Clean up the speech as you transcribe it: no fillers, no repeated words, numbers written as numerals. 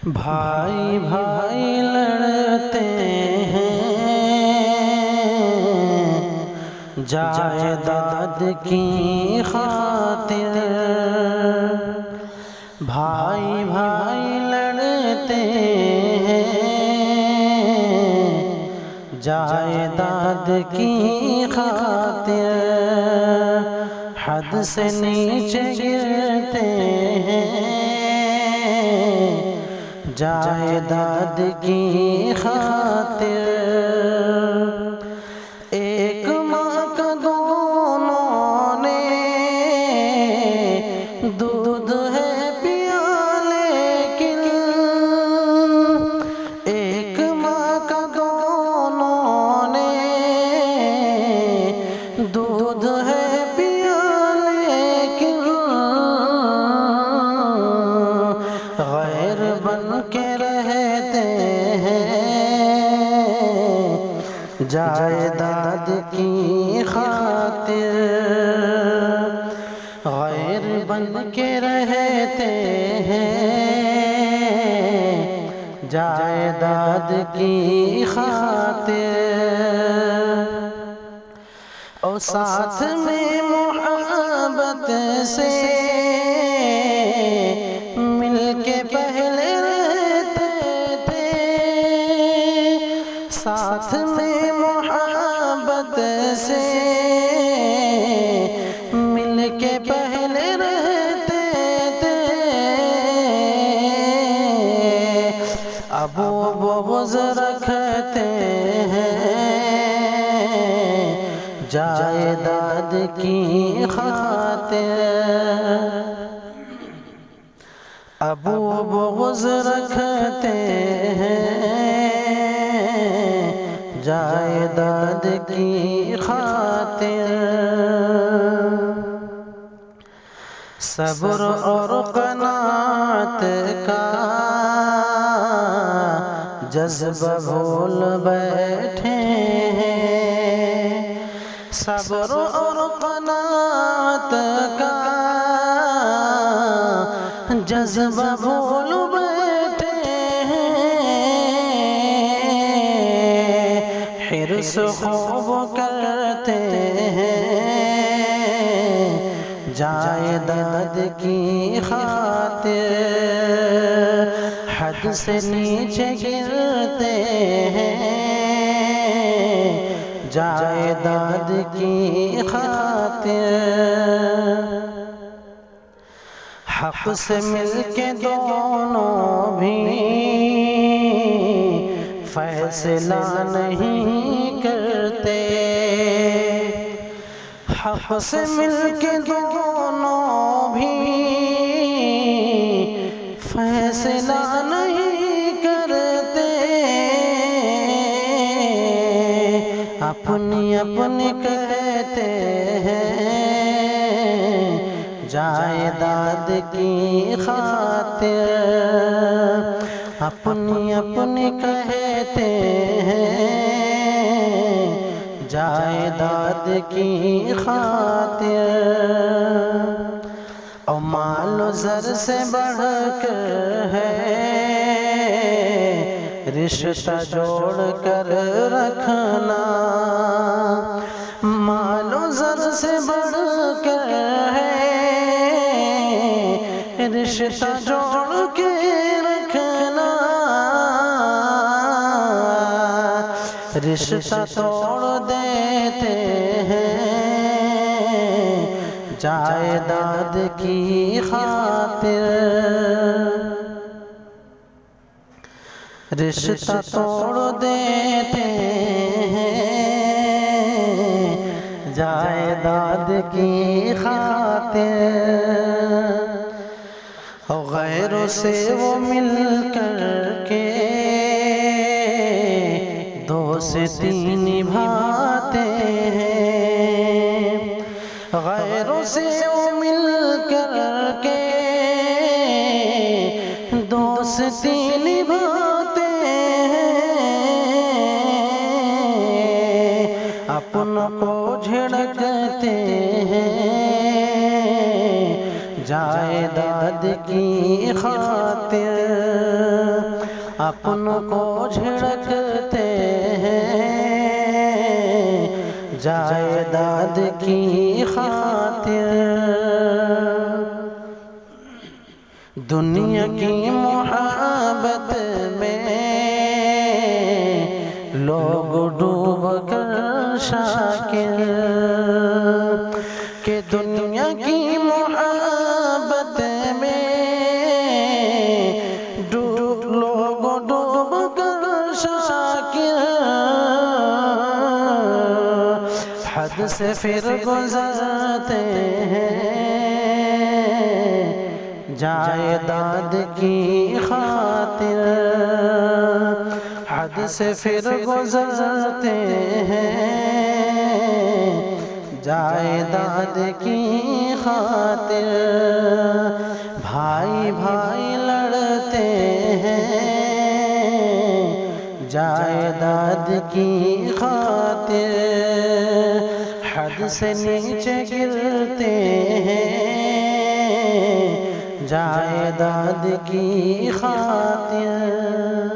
بھائی بھائی لڑتے ہیں جائیداد کی خاطر، بھائی بھائی لڑتے ہیں جائیداد کی خاطر، حد سے نیچے گرتے ہیں جائیداد کی خاطر۔ ایک ماں کا دونوں نے دودھ ہے پیا، لیکن ایک ماں کا دونوں نے دودھ ہے پیا، لیکن غیر بن کے رہتے ہیں جائیداد کی خاطر، غیر بن کے رہتے ہیں جائیداد کی خاطر، اور ساتھ میں محبت سے مل کے پہلے رہتے تھے، ساتھ میں محبت سے مل کے پہلے رہتے تھے، اب وہ بغض رکھتے ہیں جائیداد کی خاطر، اب وہ بغض رکھتے ہیں جائیداد کی خاطر، صبر اور قناعت کا جذبہ بھول بیٹھے ہیں، صبر اور قناعت کا جذبہ بھول بیٹھے ہیں، حرص خوب کرتے ہیں جائیداد کی خاطر، حد سے نیچے گرتے ہیں جائیداد کی خاطر، حق سے مل کے دونوں بھی فیصلہ نہیں کرتے، حق سے مل کے دونوں بھی فیصلہ نہیں کرتے، اپنی اپنی کہتے ہیں جائیداد کی خاطر، اپنی اپنی کہتے ہیں جائیداد کی خاطر، اور مال و زر سے بڑھ کر ہے رشتہ جوڑ کر رکھنا، مال و زر سے بڑھ کر ہے رشتہ جوڑ کے رکھنا، رشتہ توڑ دیتے ہیں جائیداد کی خاطر، رشتہ توڑ دیتے ہیں جائیداد کی خاطر، اور غیروں سے وہ مل کر کے دوستی نبھاتے ہیں، غیروں سے وہ مل کر کے دوستی نبھاتے ہیں، اپنوں کو جھڑکتے ہیں جائیداد کی خاطر، اپنوں کو جھڑکتے ہیں جائیداد کی خاطر، دنیا کی محبت میں لوگ ڈوب کر شاکر، کہ دنیا کی محبت میں لوگ ڈوب کر شاکر، حد سے پھر گزرتے ہیں جائیداد کی خاطر، حد سے پھر گزرتے ہیں جائیداد کی خاطر، بھائی بھائی لڑتے ہیں جائیداد کی خاطر، حد سے نیچے گرتے ہیں جائیداد کی خاطر۔